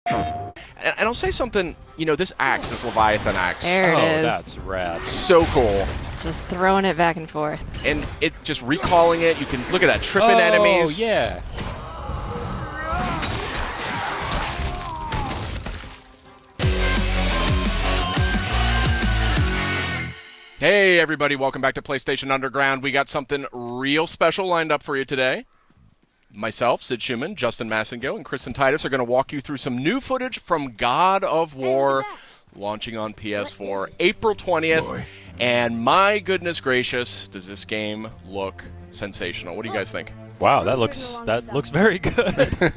And I'll say something, you know, this axe, this Leviathan axe. There it is. That's rad. So cool. Just throwing it back and forth. And it just recalling it, you can look at that, tripping enemies. Oh, yeah. Hey everybody, welcome back to PlayStation Underground. We got something real special lined up for you today. Myself, Sid Schumann, Justin Massengo, and Kristen Titus are going to walk you through some new footage from God of War, launching on PS4 April 20th. And my goodness gracious, does this game look sensational. What do you guys think? Wow, that looks very good.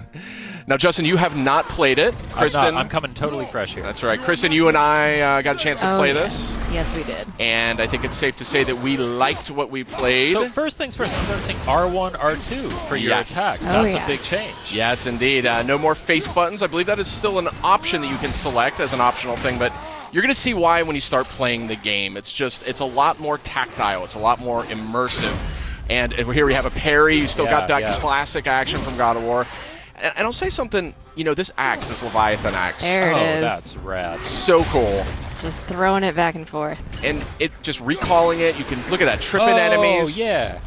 Now, Justin, you have not played it. Kristen, I'm coming totally fresh here. That's right. Kristen, you and I got a chance to play this. Yes, we did. And I think it's safe to say that we liked what we played. So first things first, I'm noticing R1, R2 for your attacks. Oh, That's yeah. a big change. Yes, indeed. No more face buttons. I believe that is still an option that you can select as an optional thing, but you're going to see why when you start playing the game. It's a lot more tactile. It's a lot more immersive. And here we have a parry. You still got that classic action from God of War. And I'll say something, you know, this axe, this Leviathan axe. There it is. That's rad. So cool. Just throwing it back and forth. And it just recalling it, you can look at that, tripping enemies. Oh, yeah.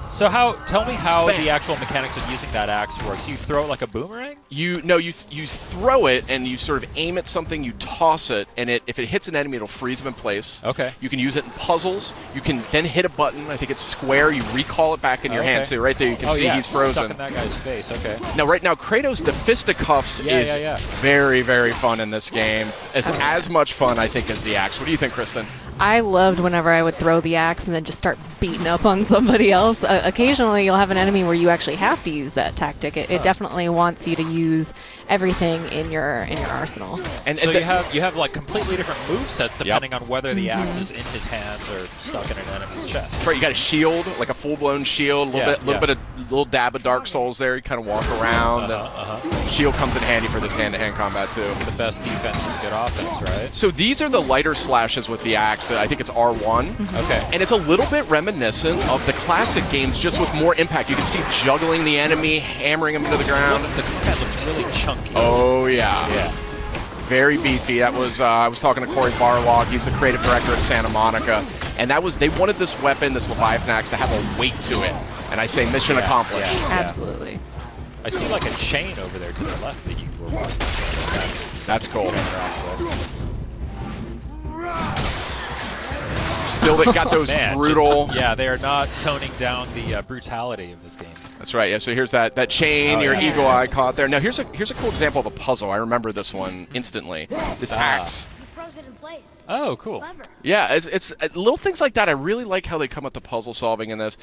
So tell me how the actual mechanics of using that axe works. You throw it like a boomerang? You throw it and you sort of aim at something, you toss it, and if it hits an enemy, it'll freeze them in place. Okay. You can use it in puzzles. You can then hit a button. I think it's square. You recall it back in your hand. So right there, you can see he's frozen. Stuck in that guy's face. Okay. Now, right now, Kratos, the fisticuffs is very, very fun in this game. It's as much fun, I think, as the axe. What do you think, Kristen? I loved whenever I would throw the axe and then just start beating up on somebody else. Occasionally, you'll have an enemy where you actually have to use that tactic. It definitely wants you to use everything in your arsenal. And so you have like completely different movesets depending on whether the axe is in his hands or stuck in an enemy's chest. Right, you got a shield, like a full-blown shield, a little dab of Dark Souls there. You kind of walk around. Shield comes in handy for this hand-to-hand combat too. The best defense is good offense, right? So these are the lighter slashes with the axe. I think it's R1. Okay. And it's a little bit reminiscent of the classic games, just with more impact. You can see juggling the enemy, hammering him into the ground. The head looks really chunky. Oh, yeah. Yeah. Very beefy. That was I was talking to Corey Barlog. He's the creative director at Santa Monica. And they wanted this weapon, this Leviathan axe, to have a weight to it. And I say mission accomplished. Yeah. Absolutely. I see like a chain over there to the left that you were watching. That's cool. Still got those brutal... yeah, they are not toning down the brutality of this game. That's right. Yeah. So here's that chain. Your eagle eye caught there. Now here's a cool example of a puzzle. I remember this one instantly. This axe. Frozen in place. Oh, cool. Clever. Yeah. It's little things like that. I really like how they come up to puzzle solving in this.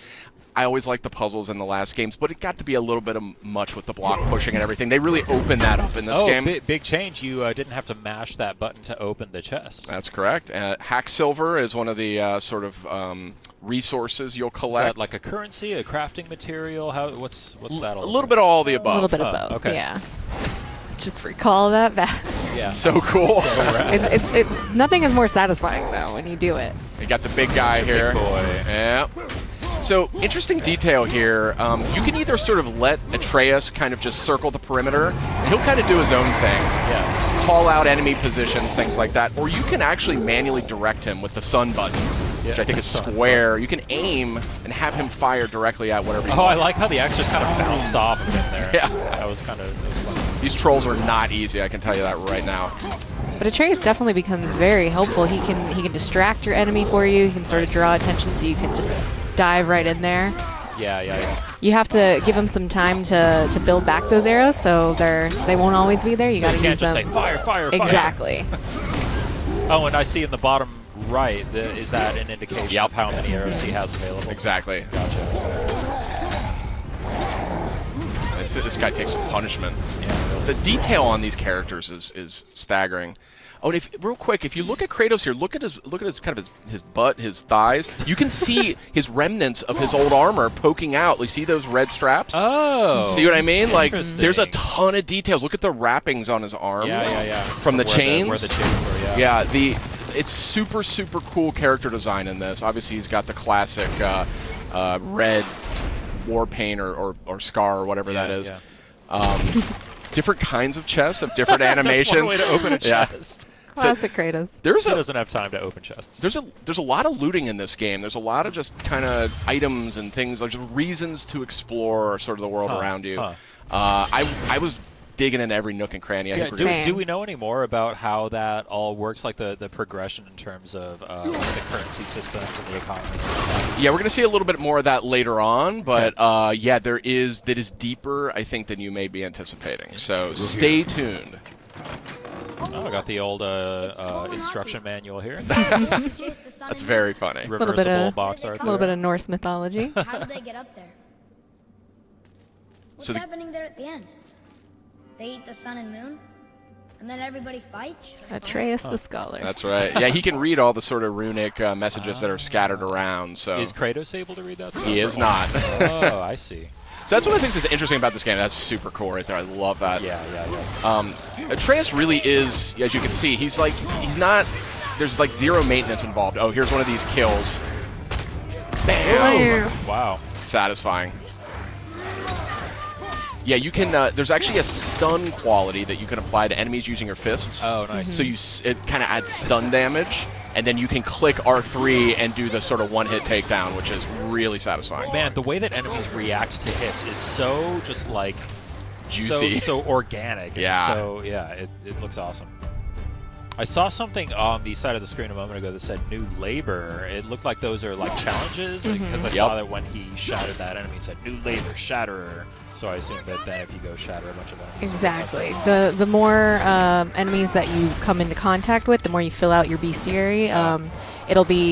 I always liked the puzzles in the last games, but it got to be a little bit much with the block pushing and everything. They really opened that up in this game. Big change. You didn't have to mash that button to open the chest. That's correct. Hack silver is one of the sort of resources you'll collect. Is that like a currency, a crafting material? What's that all A little bit of all the above. A little bit of both. Okay. Yeah. Just recall that back. Yeah. So cool. So nothing is more satisfying though when you do it. You got the big guy here. Big boy. Yeah. So, interesting detail here. You can either sort of let Atreus kind of just circle the perimeter, and he'll kind of do his own thing. Yeah. Call out enemy positions, things like that. Or you can actually manually direct him with the sun button, which I think is square. You can aim and have him fire directly at whatever you want. I like how the axe just kind of bounced off of him there. Yeah. That was fun. These trolls are not easy, I can tell you that right now. But Atreus definitely becomes very helpful. He can distract your enemy for you. He can sort of draw attention so you can just dive right in there. Yeah. You have to give them some time to build back those arrows, so they won't always be there. You got to use them. You can't just say fire. Exactly. Oh, and I see in the bottom right, is that an indication of how many arrows he has available? Exactly. Gotcha. This guy takes some punishment. Yeah. The detail on these characters is staggering. Oh, and real quick, if you look at Kratos here, look at his kind of his butt, his thighs. You can see his remnants of his old armor poking out. You see those red straps? Oh. See what I mean? Like, there's a ton of details. Look at the wrappings on his arms. Yeah. From the chains. Where the chains were, yeah. Yeah, it's super cool character design in this. Obviously, he's got the classic red war paint or scar or whatever that is. Yeah. different kinds of chests of different That's animations. one way to open a Yeah. chest. Classic Kratos. There's He a doesn't have time to open chests. there's a lot of looting in this game. There's a lot of just kind of items and things, like just reasons to explore sort of the world around you. I was digging into every nook and cranny. I Yeah, think we're gonna- do we know any more about how that all works, like the progression in terms of the currency systems and the economy? Yeah, we're going to see a little bit more of that later on, but yeah, that is deeper, I think, than you may be anticipating. So stay tuned. Oh, I got the old instruction manual here. That's very funny. Reversible box art. A little bit of Norse mythology. How did they get up there? What's So the- happening there at the end? They eat the sun and moon, and then everybody fights? Atreus the Scholar. That's right. Yeah, he can read all the sort of runic messages that are scattered around. So Is Kratos able to read that stuff? he is not. Oh, I see. So that's one of the things that's interesting about this game. That's super cool right there. I love that. Yeah. Atreus really is, as you can see, he's not. There's like zero maintenance involved. Oh, here's one of these kills. Bam! Wow. Satisfying. Yeah, you can. There's actually a stun quality that you can apply to enemies using your fists. Oh, nice. So it kind of adds stun damage, and then you can click R3 and do the sort of one-hit takedown, which is really satisfying. Man, the way that enemies react to hits is so just like Juicy. so organic. and Yeah. So yeah, it looks awesome. I saw something on the side of the screen a moment ago that said new labor. It looked like those are like challenges because I saw that when he shattered that enemy, it said new labor, shatterer. So I assume that then if you go shatter a bunch of enemies. Exactly. The more enemies that you come into contact with, the more you fill out your bestiary.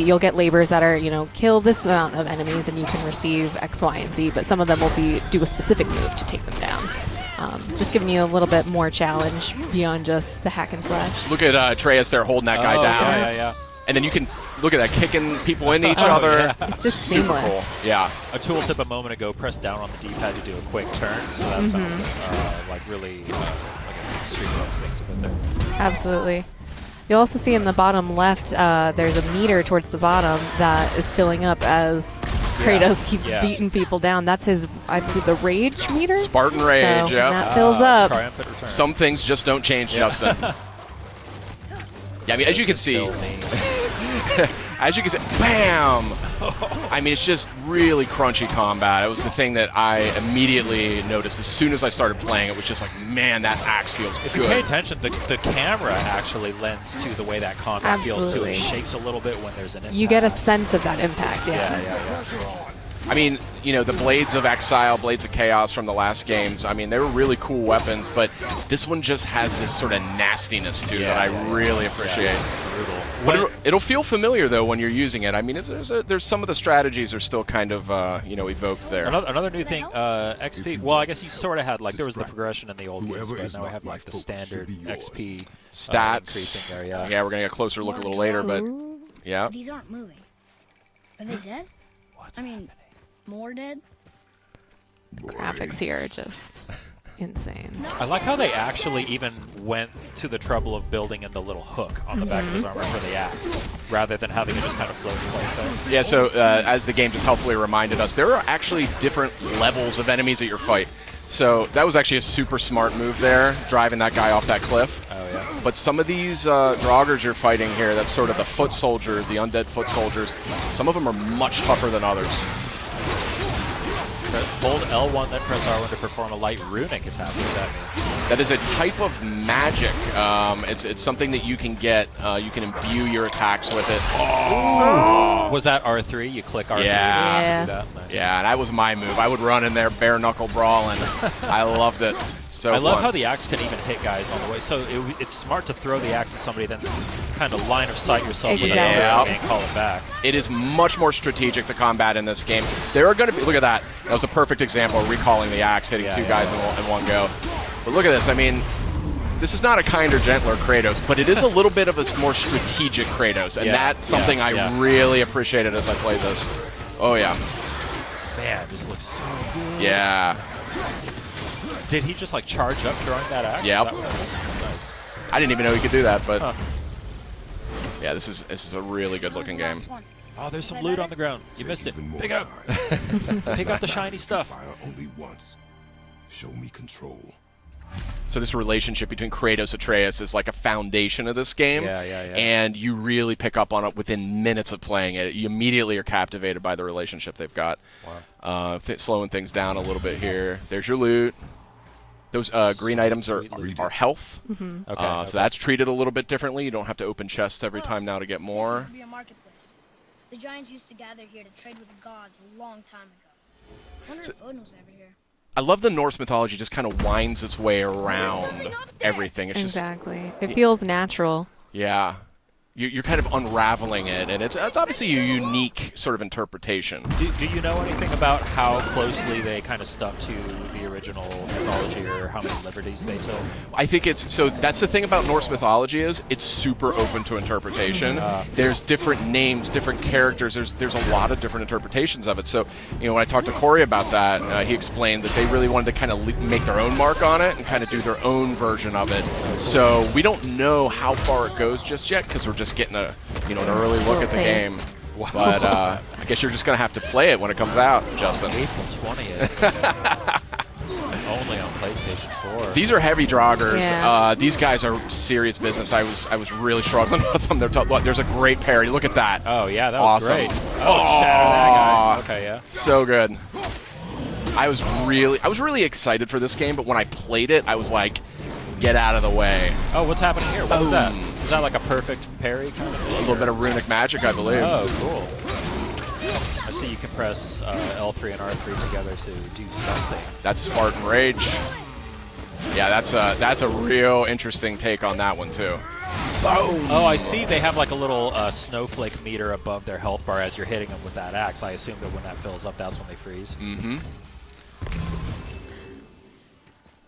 You'll get labors that are, kill this amount of enemies and you can receive X, Y, and Z, but some of them will do a specific move to take them down. Just giving you a little bit more challenge beyond just the hack and slash. Look at Atreus there holding that guy down. Yeah. And then you can look at that, kicking people into each other. Yeah. It's just Super seamless. cool. Yeah. A tooltip a moment ago, press down on the D-pad to do a quick turn. So that sounds like really like a streamless thing to put there. Absolutely. You'll also see in the bottom left, there's a meter towards the bottom that is filling up as Kratos keeps beating people down. That's his, I believe, the rage meter? Spartan Rage, so yeah. that fills up. Triumphant return. Some things just don't change, Justin. Yeah, I mean, as you can see, bam! I mean, it's just really crunchy combat. It was the thing that I immediately noticed as soon as I started playing. It was just like, man, that axe feels If you pay good. attention, the camera actually lends to the way that combat feels too. Absolutely. It shakes a little bit when there's an impact. You get a sense of that impact, yeah. Yeah. I mean, the Blades of Exile, Blades of Chaos from the last games, I mean, they were really cool weapons, but this one just has this sort of nastiness to it that I really appreciate. Brutal. But it'll feel familiar, though, when you're using it. I mean, there's some of the strategies are still kind of, evoked there. Another new thing, XP. Well, I guess you sort of had there was the progression in the old games, but now we have the standard XP Stats. increasing there. Yeah. Yeah, we're gonna get a closer look a little later, but yeah. These aren't moving. Are they dead? More dead? Graphics here are just insane. I like how they actually even went to the trouble of building in the little hook on the back of his armor for the axe, rather than having it just kind of float in place there. Yeah, so as the game just helpfully reminded us, there are actually different levels of enemies at your fight. So that was actually a super smart move there, driving that guy off that cliff. Oh, yeah. But some of these Draugrs you're fighting here, that's sort of the foot soldiers, the undead foot soldiers, some of them are much tougher than others. Hold L1, then press R1 to perform a light runic attack. What does that mean? That is a type of magic. It's something that you can get. You can imbue your attacks with it. Oh! Was that R3? You click R3 Yeah. to do that? Nice. Yeah, and that was my move. I would run in there bare knuckle brawling. I loved it. So I love fun. how the axe can even hit guys on the way. So it's smart to throw the axe at somebody, then kind of line of sight yourself with Exactly. another and call it back. It is much more strategic, the combat in this game. There are going to be, look at that. That was a perfect example of recalling the axe, hitting two guys in one go. But look at this. I mean, this is not a kinder, gentler Kratos, but it is a little bit of a more strategic Kratos, and that's something I really appreciated as I played this. Oh, yeah. Man, this looks so good. Yeah. Did he just charge up throwing that axe? Yep. Is that what that was? Nice. I didn't even know he could do that, but yeah, this is a really good looking game. Oh, there's some loot on the ground. You missed it. Pick up. Pick up the shiny stuff. Fire only once. Show me control. So this relationship between Kratos and Atreus is like a foundation of this game. Yeah. And you really pick up on it within minutes of playing it. You immediately are captivated by the relationship they've got. Wow. Slowing things down a little bit here. There's your loot. Those green items are health. Okay. So that's treated a little bit differently. You don't have to open chests every time now to get This more. used to be a marketplace. The giants used to gather here to trade with the gods a long time ago. I wonder if Odin was ever here. I love the Norse mythology just kind of winds its way around everything. It's Exactly. It feels natural. Yeah. You're kind of unraveling it, and it's obviously a unique sort of interpretation. Do you know anything about how closely they kind of stuck to the original mythology, or how many liberties they took? I think so that's the thing about Norse mythology is it's super open to interpretation. There's different names, different characters. There's a lot of different interpretations of it. So, when I talked to Corey about that, he explained that they really wanted to kind of make their own mark on it and kind of do their own version of it. So we don't know how far it goes just yet because we're just getting an early look at the game. Wow. But I guess you're just going to have to play it when it comes out, Justin. April 20th. Only on PlayStation 4. These are heavy draugrs. Yeah. These guys are serious business. I was really struggling with them. There's a great parry. Look at that. Oh, yeah, that was Awesome. great. Oh, shatter that guy. Okay, yeah. So good. I was really excited for this game, but when I played it, I was like, get out of the way. Oh, what's happening here? What was that? Is that like a perfect parry kind of thing? A little bit of runic magic, I believe. Oh, cool. I see you can press L3 and R3 together to do something. That's Spartan Rage. Yeah, that's a real interesting take on that one too. Oh, I see they have like a little snowflake meter above their health bar as you're hitting them with that axe. I assume that when that fills up, that's when they freeze. Mm-hmm.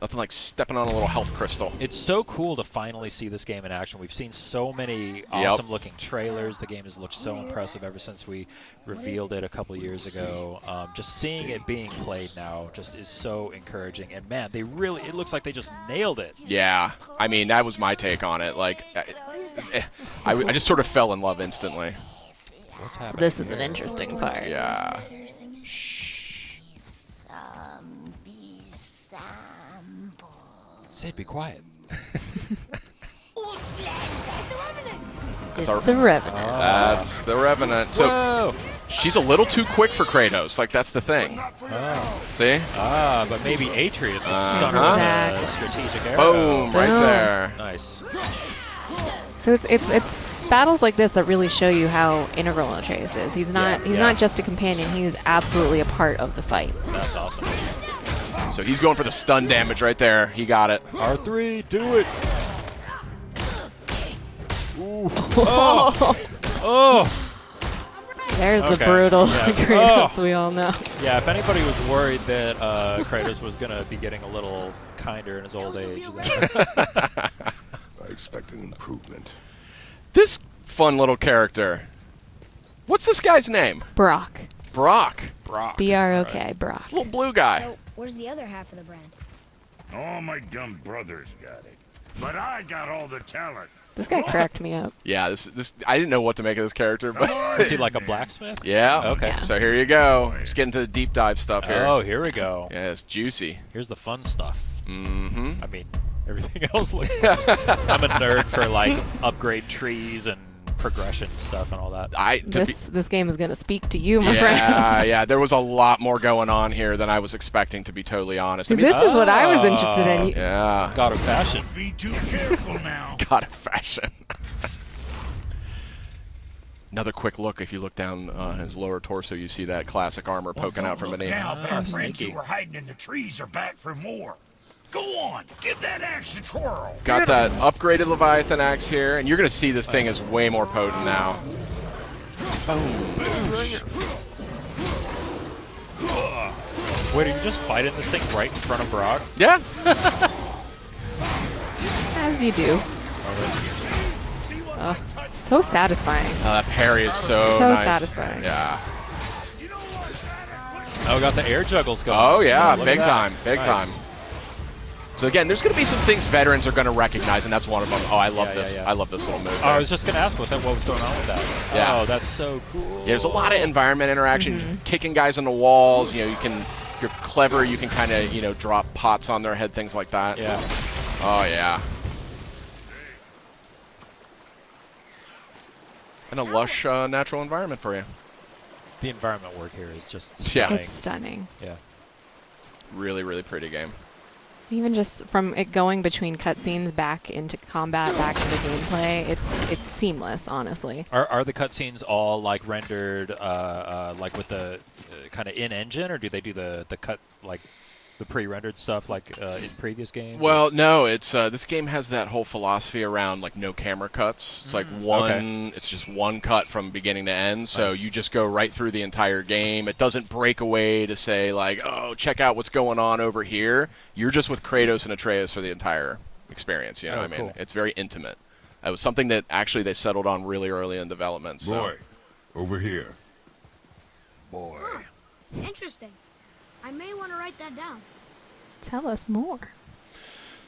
Nothing like stepping on a little health crystal. It's so cool to finally see this game in action. We've seen so many awesome-looking trailers. The game has looked so impressive ever since we revealed it a couple years ago. Just seeing it being played now just is so encouraging. And man, it looks like they just nailed it. Yeah, I mean, that was my take on it. Like, I just sort of fell in love instantly. What's happening? This is an interesting part. Yeah. Sid, be quiet. It's the Revenant. That's the Revenant. So Whoa! she's a little too quick for Kratos. Like, that's the thing. Oh. See? But maybe Atreus would stun her with a Exactly. strategic arrow. Boom, right there. Nice. So it's battles like this that really show you how integral Atreus is. He's not just a companion. He's absolutely a part of the fight. That's awesome. So he's going for the stun damage right there. He got it. R3, do it. Ooh. Oh. There's the Okay. brutal Yeah. Kratos we all know. Yeah, if anybody was worried that Kratos was going to be getting a little kinder in his old age. I expect an improvement. This fun little character. What's this guy's name? Brock. Brock. Brock. B-R-O-K, Brock. Little blue guy. So, where's the other half of the brand? All my dumb brothers got it. But I got all the talent. This guy cracked me up. Yeah, this I didn't know what to make of this character, but Is he like a blacksmith? yeah. Okay. Yeah. So here you go. Just getting to the deep dive stuff here. Oh, here we go. Yeah, it's juicy. Here's the fun stuff. Mm-hmm. I mean, everything else looks I'm a nerd for like upgrade trees and progression stuff and all that. This game is going to speak to you, my friend. Yeah. There was a lot more going on here than I was expecting, to be totally honest. See, this is what I was interested in. Yeah. God of fashion. Be too careful now. God of fashion. Another quick look. If you look down his lower torso, you see that classic armor poking out from beneath. Now, but our friends sneaky. who were hiding in the trees are back for more. Go on, give that axe a twirl. Got that upgraded Leviathan axe here, and you're going to see this thing is way more potent now. Wait, are you just fighting this thing right in front of Brock? Yeah. As you do. So satisfying. That parry is so So nice. satisfying. Yeah. Oh, got the air juggles going. Oh, yeah. Look at Big that. time. Big Nice. time. So again, there's going to be some things veterans are going to recognize, and that's one of them. Oh, I love Yeah, this. yeah, yeah. I love this little move. Oh, I there. was just going to ask what was going on with that. Yeah. Oh, that's so cool. Yeah, there's a lot of environment interaction, kicking guys on the walls. You know, if you're clever, you can kind of, drop pots on their head, things like that. Yeah. Oh, yeah. And a lush natural environment for you. The environment work here is just Yeah. stunning. It's stunning. Yeah. Really, really pretty game. Even just from it going between cutscenes back into combat, back into gameplay, it's seamless, honestly. Are the cutscenes all like rendered like with the kind of in engine, or do they do the cut like the pre-rendered stuff like in previous games? Well, no, it's this game has that whole philosophy around like no camera cuts. It's like one, it's just one cut from beginning to end. So Nice. you just go right through the entire game. It doesn't break away to say like, oh, check out what's going on over here. You're just with Kratos and Atreus for the entire experience. You know what I mean? Cool. It's very intimate. It was something that actually they settled on really early in development. So. Boy, over here. Boy. Interesting. I may want to write that down. Tell us more.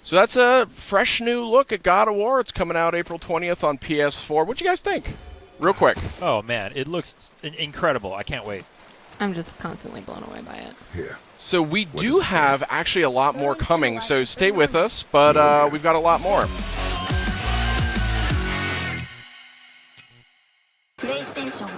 So that's a fresh new look at God of War. It's coming out April 20th on PS4. What'd you guys think? Real quick. Oh man, it looks incredible. I can't wait. I'm just constantly blown away by it. Here. So we What do does it say? have actually a lot more Learn coming, some so lessons stay from with learning. us, but we've got a lot more. PlayStation